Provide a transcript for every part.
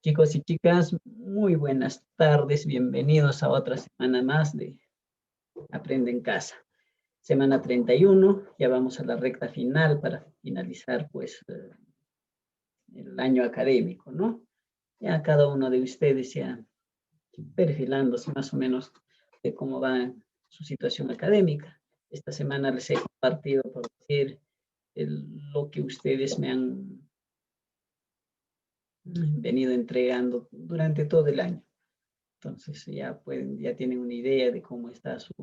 Chicos y chicas, muy buenas tardes, bienvenidos a otra semana más de Aprende en Casa. Semana 31, ya vamos a la recta final para finalizar pues el año académico, ¿no? Ya cada uno de ustedes ya perfilándose más o menos de cómo va su situación académica. Esta semana les he compartido, por decir, lo que ustedes me han venido entregando durante todo el año. Entonces ya tienen una idea de cómo está su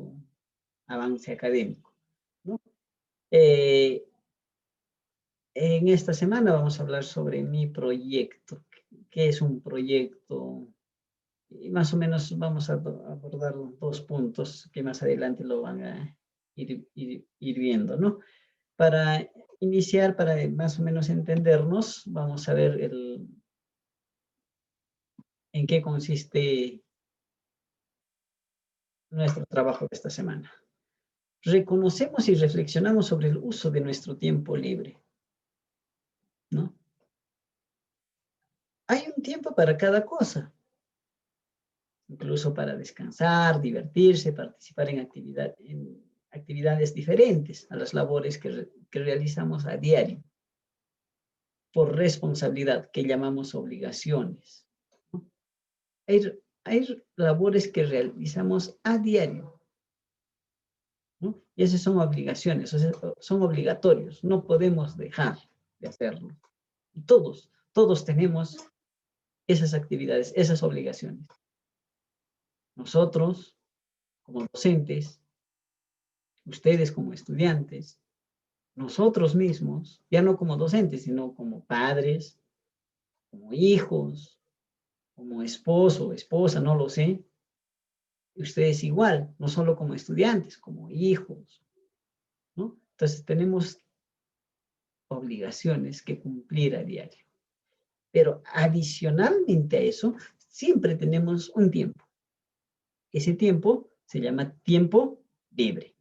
avance académico, ¿no? Eh, en esta semana vamos a hablar sobre mi proyecto. ¿Qué es un proyecto? Y más o menos vamos a abordar 2 puntos que más adelante lo van a ir viendo, ¿no? Para iniciar, para más o menos entendernos, vamos a ver en qué consiste nuestro trabajo de esta semana. Reconocemos y reflexionamos sobre el uso de nuestro tiempo libre, ¿no? Hay un tiempo para cada cosa, incluso para descansar, divertirse, participar en actividades diferentes a las labores que realizamos a diario, por responsabilidad, que llamamos obligaciones, ¿no? Hay labores que realizamos a diario, ¿no? Y esas son obligaciones, o sea, son obligatorios, no podemos dejar de hacerlo. Y todos tenemos esas actividades, esas obligaciones. Nosotros, como docentes, ustedes como estudiantes, nosotros mismos, ya no como docentes, sino como padres, como hijos, como esposo, esposa, no lo sé. Ustedes igual, no solo como estudiantes, como hijos, ¿no? Entonces tenemos obligaciones que cumplir a diario. Pero adicionalmente a eso, siempre tenemos un tiempo. Ese tiempo se llama tiempo libre,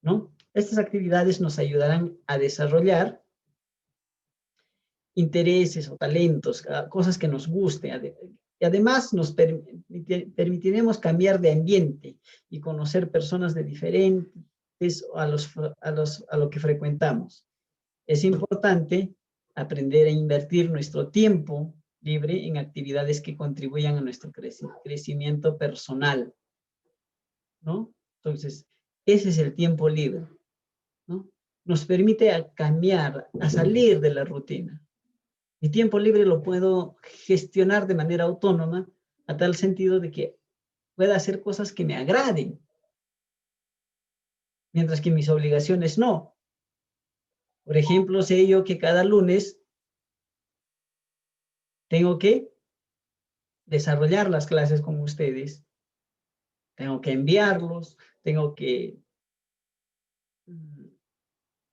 ¿no? Estas actividades nos ayudarán a desarrollar intereses o talentos, cosas que nos gusten. Y además nos permitiremos cambiar de ambiente y conocer personas de diferentes a lo que frecuentamos. Es importante aprender a invertir nuestro tiempo libre en actividades que contribuyan a nuestro crecimiento personal, ¿no? Entonces, ese es el tiempo libre, ¿no? Nos permite cambiar, a salir de la rutina. Mi tiempo libre lo puedo gestionar de manera autónoma, a tal sentido de que pueda hacer cosas que me agraden, mientras que mis obligaciones no. Por ejemplo, sé yo que cada lunes tengo que desarrollar las clases con ustedes, tengo que enviarlos, tengo que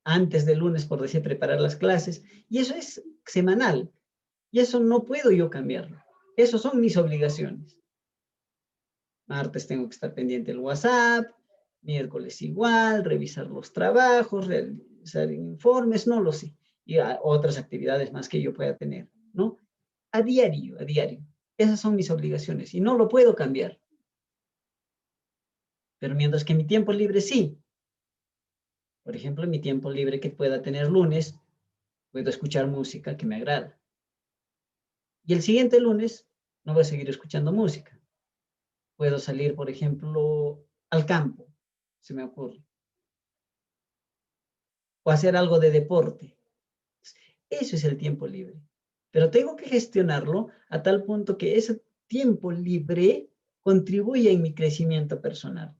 antes del lunes, por decir, preparar las clases, y eso es semanal, y eso no puedo yo cambiarlo. Esas son mis obligaciones. Martes tengo que estar pendiente del WhatsApp, miércoles igual, revisar los trabajos, realizar informes, no lo sé, y otras actividades más que yo pueda tener, ¿no? A diario, a diario. Esas son mis obligaciones y no lo puedo cambiar. Pero mientras que mi tiempo libre sí. Por ejemplo, en mi tiempo libre que pueda tener lunes, puedo escuchar música que me agrada. Y el siguiente lunes no voy a seguir escuchando música. Puedo salir, por ejemplo, al campo, se me ocurre, o hacer algo de deporte. Eso es el tiempo libre. Pero tengo que gestionarlo a tal punto que ese tiempo libre contribuya en mi crecimiento personal,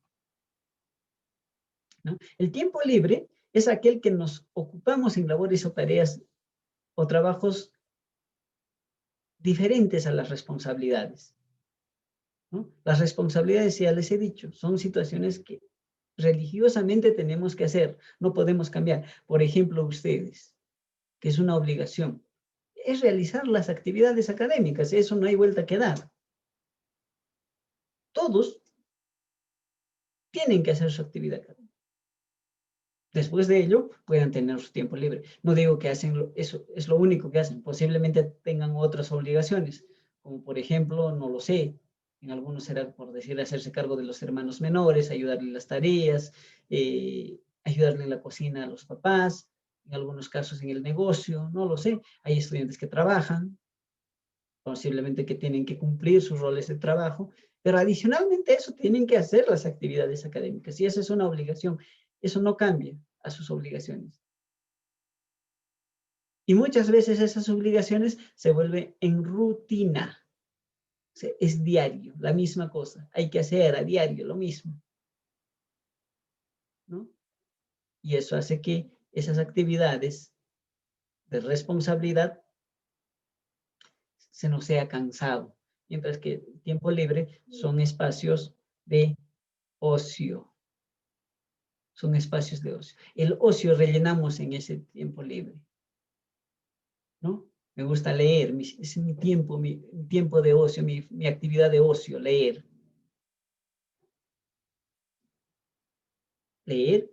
¿no? El tiempo libre es aquel que nos ocupamos en labores o tareas o trabajos diferentes a las responsabilidades, ¿no? Las responsabilidades, ya les he dicho, son situaciones que religiosamente tenemos que hacer, no podemos cambiar. Por ejemplo, ustedes, que es una obligación, es realizar las actividades académicas, eso no hay vuelta que dar. Todos tienen que hacer su actividad académica. Después de ello, puedan tener su tiempo libre. No digo que hacen eso, es lo único que hacen, posiblemente tengan otras obligaciones, como por ejemplo, no lo sé, en algunos será por decir hacerse cargo de los hermanos menores, ayudarle en las tareas, ayudarle en la cocina a los papás, en algunos casos en el negocio, no lo sé. Hay estudiantes que trabajan, posiblemente que tienen que cumplir sus roles de trabajo, pero adicionalmente a eso tienen que hacer las actividades académicas y esa es una obligación. Eso no cambia a sus obligaciones. Y muchas veces esas obligaciones se vuelven en rutina. O sea, es diario, la misma cosa. Hay que hacer a diario lo mismo, ¿no? Y eso hace que esas actividades de responsabilidad se nos sea cansado, mientras que el tiempo libre son espacios de ocio, son espacios de ocio. El ocio rellenamos en ese tiempo libre, ¿no? Me gusta leer, es mi tiempo de ocio, mi actividad de ocio, leer. Leer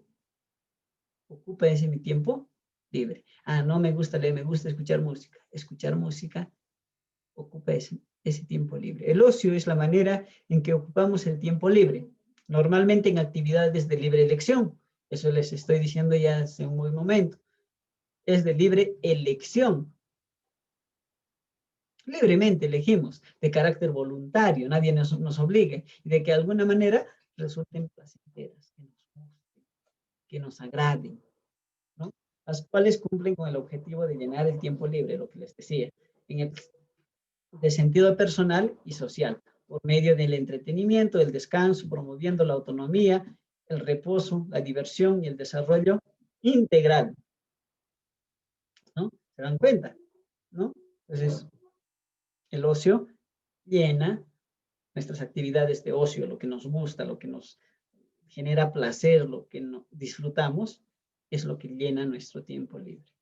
ocupa ese mi tiempo libre. Ah, no me gusta leer, me gusta escuchar música. Escuchar música ocupa ese tiempo libre. El ocio es la manera en que ocupamos el tiempo libre, normalmente en actividades de libre elección. Eso les estoy diciendo ya hace un buen momento. Es de libre elección. Libremente elegimos, de carácter voluntario, nadie nos obligue, y de que de alguna manera resulten placenteras, que nos gusten, que nos agraden, ¿no? Las cuales cumplen con el objetivo de llenar el tiempo libre, lo que les decía, en el de sentido personal y social, por medio del entretenimiento, el descanso, promoviendo la autonomía, el reposo, la diversión y el desarrollo integral, ¿no? ¿Se dan cuenta? ¿No? Entonces, el ocio llena nuestras actividades de ocio, lo que nos gusta, lo que nos genera placer, lo que disfrutamos, es lo que llena nuestro tiempo libre.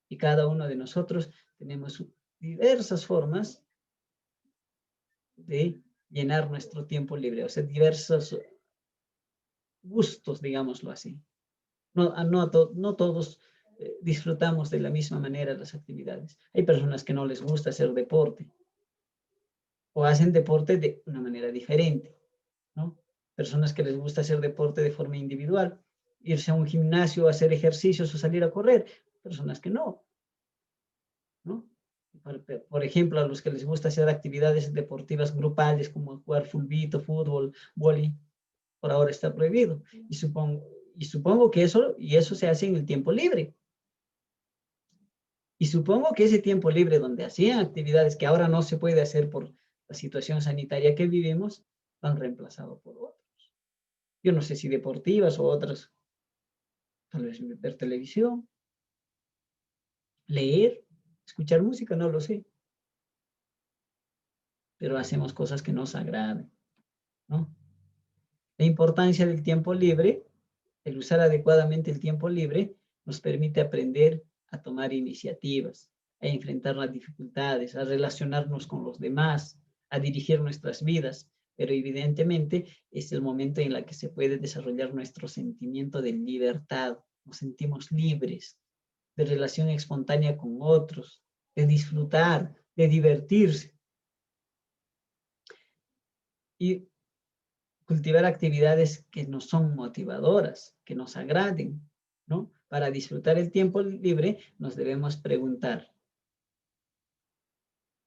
Y cada uno de nosotros tenemos diversas formas de llenar nuestro tiempo libre, o sea, diversos gustos, digámoslo así. No todos disfrutamos de la misma manera las actividades. Hay personas que no les gusta hacer deporte o hacen deporte de una manera diferente, ¿no? Personas que les gusta hacer deporte de forma individual, irse a un gimnasio, hacer ejercicios o salir a correr. Personas que no, ¿no? Por ejemplo, a los que les gusta hacer actividades deportivas grupales como jugar fulbito, fútbol, vóley, por ahora está prohibido. Y supongo que eso se hace en el tiempo libre. Y supongo que ese tiempo libre donde hacían actividades que ahora no se puede hacer por la situación sanitaria que vivimos, van reemplazados por otros. Yo no sé si deportivas o otras, tal vez ver televisión, leer, escuchar música, no lo sé. Pero hacemos cosas que nos agradan, ¿no? La importancia del tiempo libre, el usar adecuadamente el tiempo libre, nos permite aprender a tomar iniciativas, a enfrentar las dificultades, a relacionarnos con los demás, a dirigir nuestras vidas, pero evidentemente es el momento en el que se puede desarrollar nuestro sentimiento de libertad, nos sentimos libres, de relación espontánea con otros, de disfrutar, de divertirse. Y cultivar actividades que nos son motivadoras, que nos agraden, ¿no? Para disfrutar el tiempo libre nos debemos preguntar,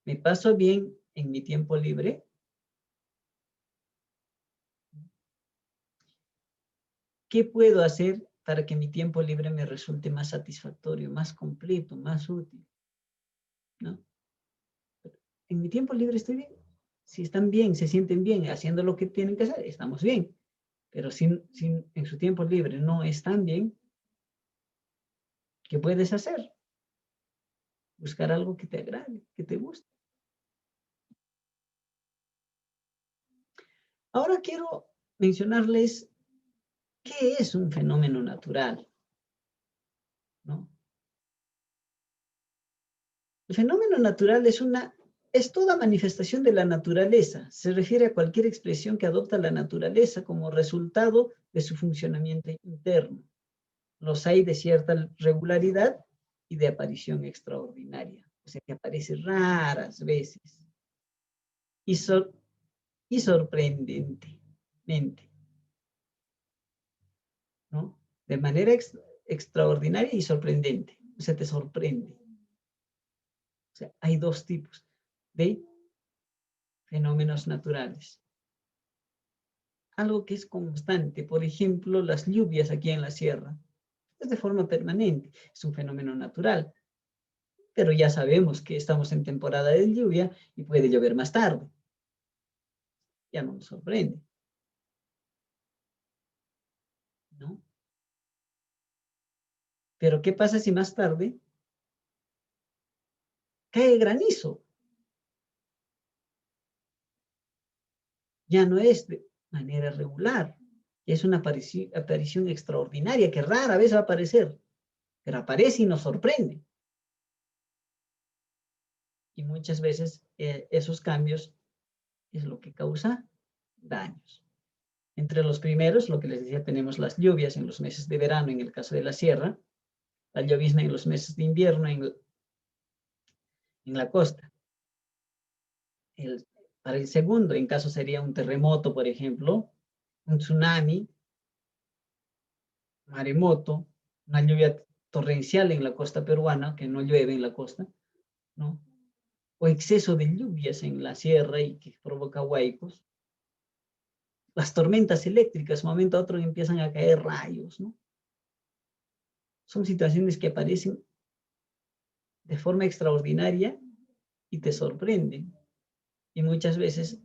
¿me paso bien en mi tiempo libre? ¿Qué puedo hacer para que mi tiempo libre me resulte más satisfactorio, más completo, más útil? ¿No? En mi tiempo libre estoy bien. Si están bien, se sienten bien haciendo lo que tienen que hacer, estamos bien. Pero si en su tiempo libre no están bien, ¿qué puedes hacer? Buscar algo que te agrade, que te guste. Ahora quiero mencionarles qué es un fenómeno natural, ¿no? El fenómeno natural es toda manifestación de la naturaleza. Se refiere a cualquier expresión que adopta la naturaleza como resultado de su funcionamiento interno. Los hay de cierta regularidad y de aparición extraordinaria, o sea que aparece raras veces. y, y sorprendentemente, ¿no? De manera extraordinaria y sorprendente. Se te sorprende. O sea, hay dos tipos de fenómenos naturales. Algo que es constante, por ejemplo, las lluvias aquí en la sierra. Es de forma permanente, es un fenómeno natural. Pero ya sabemos que estamos en temporada de lluvia y puede llover más tarde. Ya no nos sorprende, ¿no? Pero ¿qué pasa si más tarde cae granizo? Ya no es de manera regular. Es una aparición extraordinaria que rara vez va a aparecer, pero aparece y nos sorprende. Y muchas veces esos cambios es lo que causa daños. Entre los primeros, lo que les decía, tenemos las lluvias en los meses de verano, en el caso de la sierra, la llovizna en los meses de invierno en la costa. Para el segundo, en caso sería un terremoto, por ejemplo, un tsunami, maremoto, una lluvia torrencial en la costa peruana, que no llueve en la costa, ¿no? O exceso de lluvias en la sierra y que provoca huaicos. Las tormentas eléctricas, un momento a otro empiezan a caer rayos, ¿no? Son situaciones que aparecen de forma extraordinaria y te sorprenden. Y muchas veces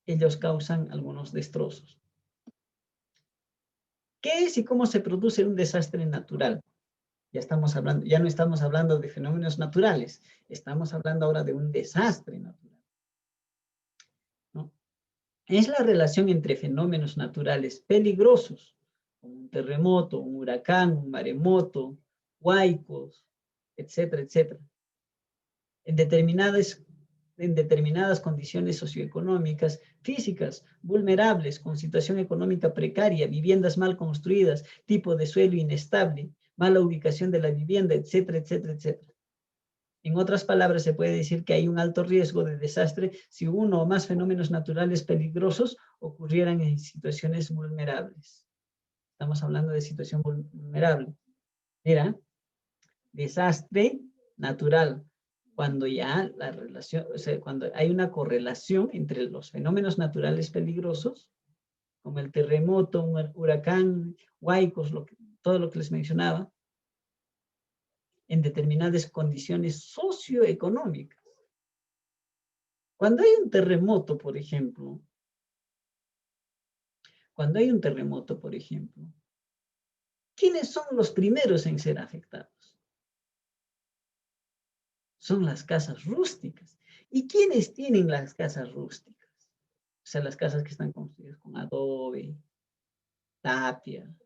ellos causan algunos destrozos. ¿Qué es y cómo se produce un desastre natural? Ya no estamos hablando de fenómenos naturales, estamos hablando ahora de un desastre natural, ¿no? Es la relación entre fenómenos naturales peligrosos, como un terremoto, un huracán, un maremoto, huaicos, etcétera, etcétera, en determinadas condiciones socioeconómicas, físicas, vulnerables, con situación económica precaria, viviendas mal construidas, tipo de suelo inestable, mala ubicación de la vivienda, etcétera, etcétera, etcétera. En otras palabras, se puede decir que hay un alto riesgo de desastre si uno o más fenómenos naturales peligrosos ocurrieran en situaciones vulnerables. Estamos hablando de situación vulnerable. Mira, desastre natural, cuando ya la relación, o sea, cuando hay una correlación entre los fenómenos naturales peligrosos, como el terremoto, un huracán, huaicos, todo lo que les mencionaba, en determinadas condiciones socioeconómicas. Cuando hay un terremoto, por ejemplo, ¿quiénes son los primeros en ser afectados? Son las casas rústicas. ¿Y quiénes tienen las casas rústicas? O sea, las casas que están construidas con adobe, tapia,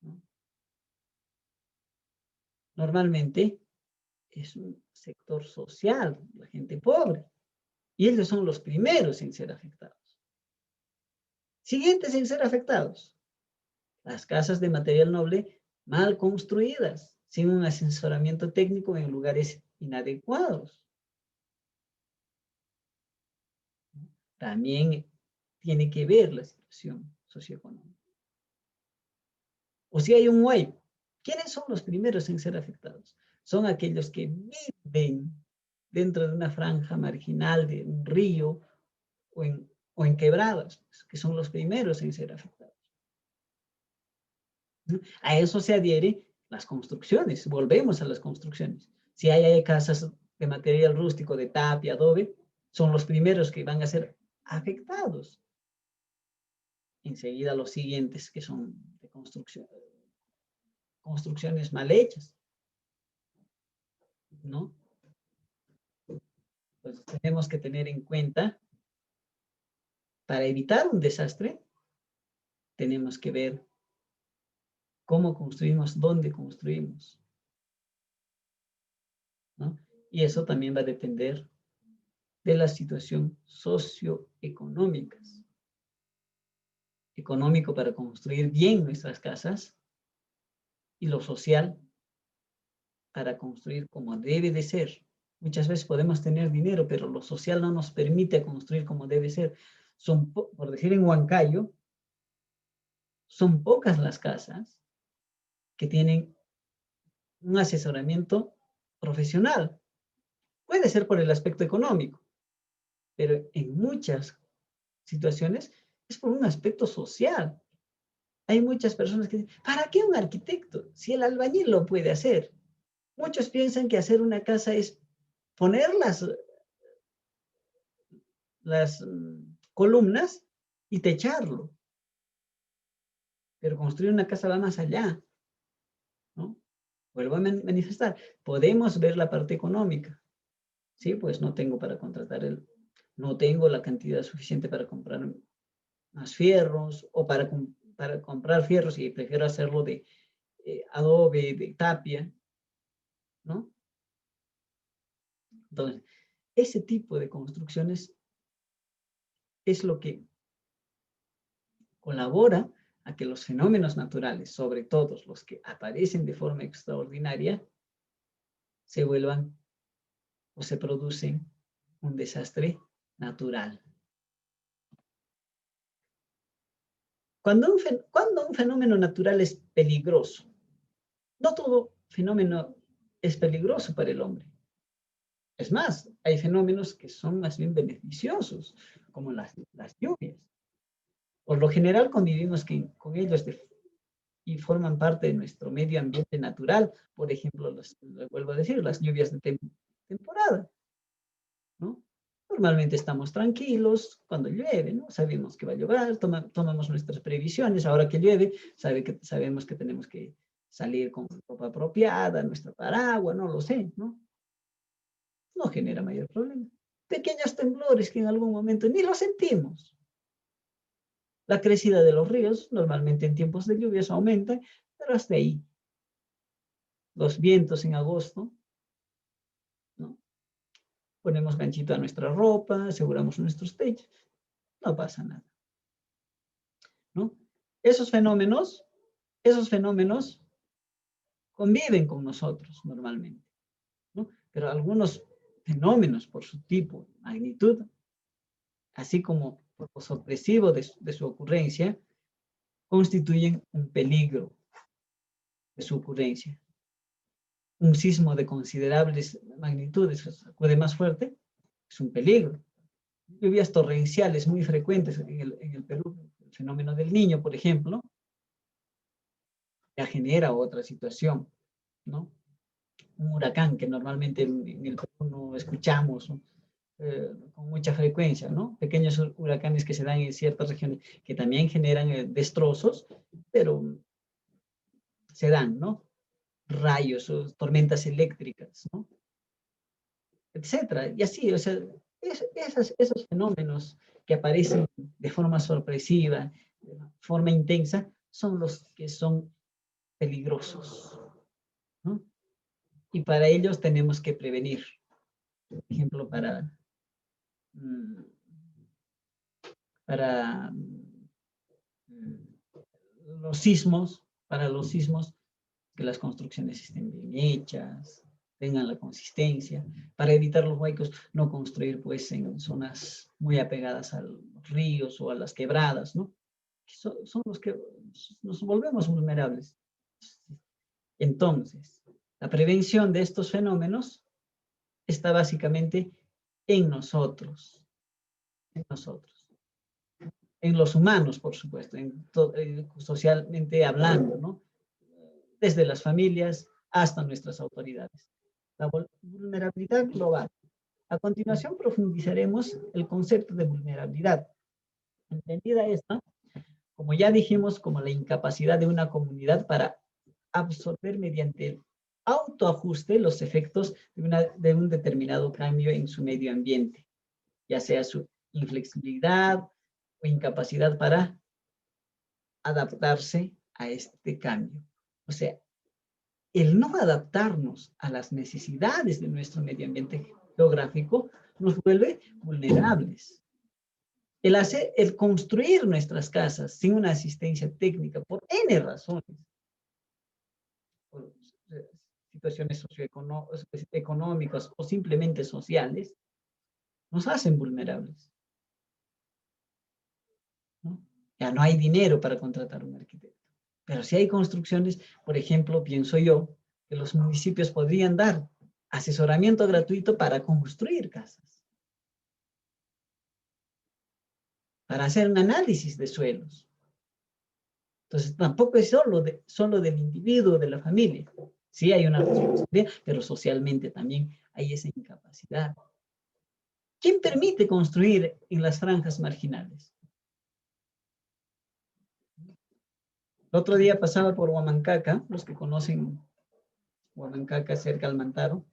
¿no? Normalmente es un sector social, la gente pobre, y ellos son los primeros en ser afectados. Siguientes en ser afectados, las casas de material noble mal construidas, sin un asesoramiento técnico en lugares inadecuados. También tiene que ver la situación socioeconómica. O si hay un huaico, ¿quiénes son los primeros en ser afectados? Son aquellos que viven dentro de una franja marginal de un río o en quebradas, pues, que son los primeros en ser afectados. A eso se adhieren las construcciones, volvemos a las construcciones. Si hay casas de material rústico, de tapia, adobe, son los primeros que van a ser afectados. Enseguida los siguientes que son de construcciones mal hechas, ¿no? Pues tenemos que tener en cuenta, para evitar un desastre, tenemos que ver cómo construimos, dónde construimos, ¿no? Y eso también va a depender de la situación socioeconómica. Económico para construir bien nuestras casas y lo social para construir como debe de ser, Muchas veces podemos tener dinero, pero lo social no nos permite construir como debe ser. Por decir en Huancayo, son pocas las casas que tienen un asesoramiento profesional. Puede ser por el aspecto económico, pero en muchas situaciones es por un aspecto social. Hay muchas personas que dicen, ¿para qué un arquitecto? Si el albañil lo puede hacer. Muchos piensan que hacer una casa es poner las columnas y techarlo. Pero construir una casa va más allá, ¿no? Vuelvo a manifestar, podemos ver la parte económica. Sí, pues no tengo para contratar no tengo la cantidad suficiente para comprar más fierros o para comprar fierros y prefiero hacerlo de adobe, de tapia, ¿no? Entonces, ese tipo de construcciones es lo que colabora a que los fenómenos naturales, sobre todo los que aparecen de forma extraordinaria, se vuelvan o se producen un desastre natural. Cuando un fenómeno natural es peligroso, no todo fenómeno es peligroso para el hombre. Es más, hay fenómenos que son más bien beneficiosos, como las lluvias. Por lo general convivimos con ellos y forman parte de nuestro medio ambiente natural. Por ejemplo, vuelvo a decir, las lluvias de temporada, ¿no? Normalmente estamos tranquilos cuando llueve, ¿no? Sabemos que va a llover, tomamos nuestras previsiones. Ahora que llueve, sabemos que tenemos que salir con ropa apropiada, nuestra paraguas, no lo sé, ¿no? No genera mayor problema. Pequeños temblores que en algún momento ni lo sentimos. La crecida de los ríos, normalmente en tiempos de lluvias, aumenta, pero hasta ahí. Los vientos en agosto, ¿no? Ponemos ganchito a nuestra ropa, aseguramos nuestros techos, no pasa nada, ¿no? Esos fenómenos conviven con nosotros normalmente, ¿no? Pero algunos fenómenos por su tipo, magnitud, así como por lo sorpresivo de su ocurrencia, constituyen un peligro de su ocurrencia. Un sismo de considerables magnitudes, sacude más fuerte, es un peligro. Lluvias torrenciales muy frecuentes en el Perú, el fenómeno del Niño, por ejemplo, ya genera otra situación, ¿no? Un huracán que normalmente en el Perú no escuchamos, ¿no? Con mucha frecuencia, ¿no? Pequeños huracanes que se dan en ciertas regiones que también generan destrozos, pero se dan, ¿no? Rayos o tormentas eléctricas, ¿no? Etcétera. Y así, o sea, esos fenómenos que aparecen de forma sorpresiva, de forma intensa, son los que son peligrosos, ¿no? Y para ellos tenemos que prevenir. Por ejemplo, para los sismos, que las construcciones estén bien hechas, tengan la consistencia, para evitar los huecos, no construir pues en zonas muy apegadas a los ríos o a las quebradas, ¿no? Son los que nos volvemos vulnerables. Entonces, la prevención de estos fenómenos está básicamente en nosotros, en los humanos, por supuesto, socialmente hablando, ¿no? Desde las familias hasta nuestras autoridades. La vulnerabilidad global. A continuación profundizaremos el concepto de vulnerabilidad. Entendida esta, como ya dijimos, como la incapacidad de una comunidad para absorber mediante el autoajuste los efectos de un determinado cambio en su medio ambiente, ya sea su inflexibilidad o incapacidad para adaptarse a este cambio. O sea, el no adaptarnos a las necesidades de nuestro medio ambiente geográfico nos vuelve vulnerables. El construir nuestras casas sin una asistencia técnica por N razones, por situaciones económicas o simplemente sociales, nos hacen vulnerables, ¿no? Ya no hay dinero para contratar un arquitecto. Pero si hay construcciones, por ejemplo, pienso yo, que los municipios podrían dar asesoramiento gratuito para construir casas, para hacer un análisis de suelos. Entonces, tampoco es solo del individuo, de la familia. Sí hay una responsabilidad, pero socialmente también hay esa incapacidad. ¿Quién permite construir en las franjas marginales? El otro día pasaba por Huamancaca, los que conocen Huamancaca cerca al Mantaro,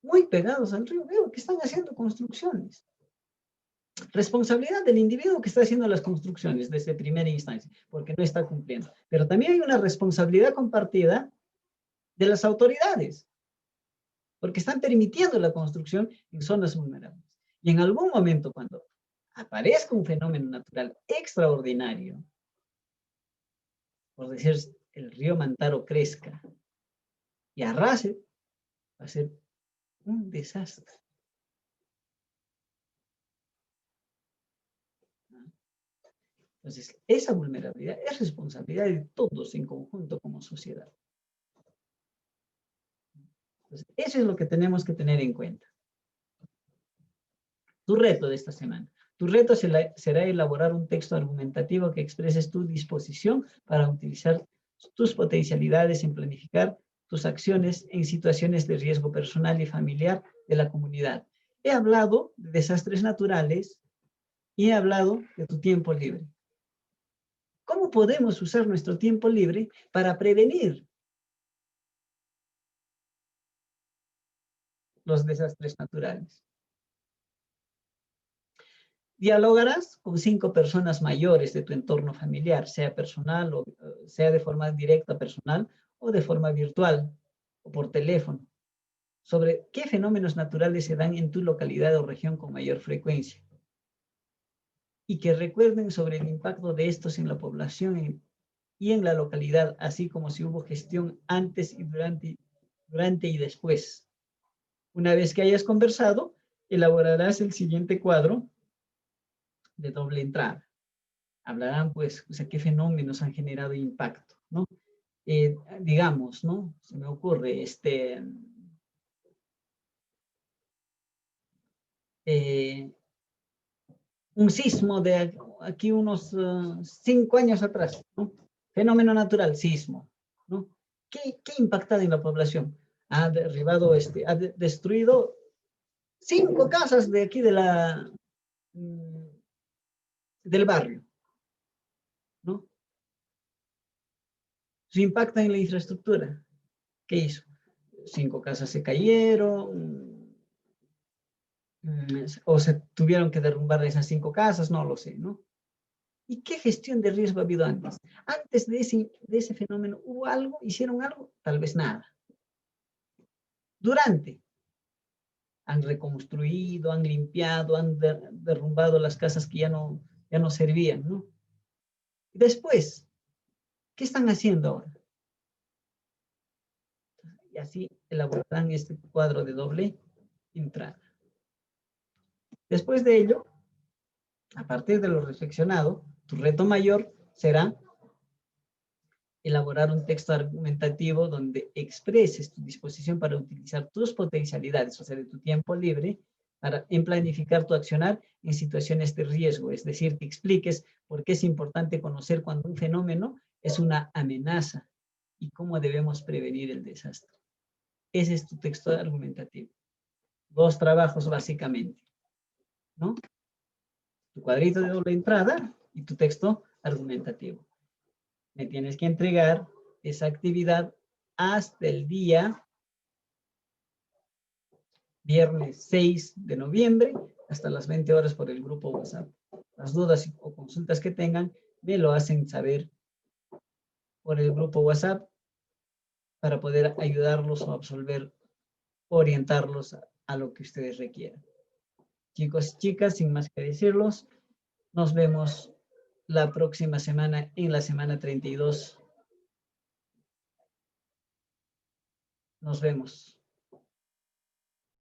muy pegados al río, veo que están haciendo construcciones. Responsabilidad del individuo que está haciendo las construcciones desde primera instancia, porque no está cumpliendo. Pero también hay una responsabilidad compartida de las autoridades, porque están permitiendo la construcción en zonas vulnerables. Y en algún momento, cuando aparezca un fenómeno natural extraordinario, por decir, el río Mantaro crezca y arrase, va a ser un desastre. Entonces, esa vulnerabilidad es responsabilidad de todos en conjunto como sociedad. Entonces, eso es lo que tenemos que tener en cuenta. Tu reto de esta semana. Tu reto será elaborar un texto argumentativo que expreses tu disposición para utilizar tus potencialidades en planificar tus acciones en situaciones de riesgo personal y familiar de la comunidad. He hablado de desastres naturales y he hablado de tu tiempo libre. ¿Cómo podemos usar nuestro tiempo libre para prevenir los desastres naturales? Dialogarás con 5 personas mayores de tu entorno familiar, sea personal o sea de forma directa personal o de forma virtual o por teléfono, sobre qué fenómenos naturales se dan en tu localidad o región con mayor frecuencia y que recuerden sobre el impacto de estos en la población y en la localidad, así como si hubo gestión antes y durante y después. Una vez que hayas conversado, elaborarás el siguiente cuadro de doble entrada. Hablarán, pues, o sea, qué fenómenos han generado impacto, ¿no? Digamos, ¿no? Se me ocurre, un sismo de aquí unos 5 años atrás, ¿no? Fenómeno natural, sismo, ¿no? ¿Qué ha impactado en la población? Ha derribado, ha destruido 5 casas de aquí del barrio, ¿no? Su impacto en la infraestructura. ¿Qué hizo? 5 casas se cayeron, o se tuvieron que derrumbar esas 5 casas, no lo sé, ¿no? ¿Y qué gestión de riesgo ha habido antes? Antes de ese fenómeno, ¿hubo algo? ¿Hicieron algo? Tal vez nada. Durante, han reconstruido, han limpiado, han derrumbado las casas que ya no servían, ¿no? Después, ¿qué están haciendo ahora? Y así elaborarán este cuadro de doble entrada. Después de ello, a partir de lo reflexionado, tu reto mayor será elaborar un texto argumentativo donde expreses tu disposición para utilizar tus potencialidades, o sea, de tu tiempo libre, en planificar tu accionar en situaciones de riesgo. Es decir, que expliques por qué es importante conocer cuando un fenómeno es una amenaza y cómo debemos prevenir el desastre. Ese es tu texto argumentativo. 2 trabajos básicamente, ¿no? Tu cuadrito de doble entrada y tu texto argumentativo. Me tienes que entregar esa actividad hasta el día viernes 6 de noviembre, hasta las 20 horas por el grupo WhatsApp. Las dudas o consultas que tengan, me lo hacen saber por el grupo WhatsApp para poder ayudarlos o absolver, orientarlos a lo que ustedes requieran. Chicos y chicas, sin más que decirlos, nos vemos la próxima semana en la semana 32 Nos vemos.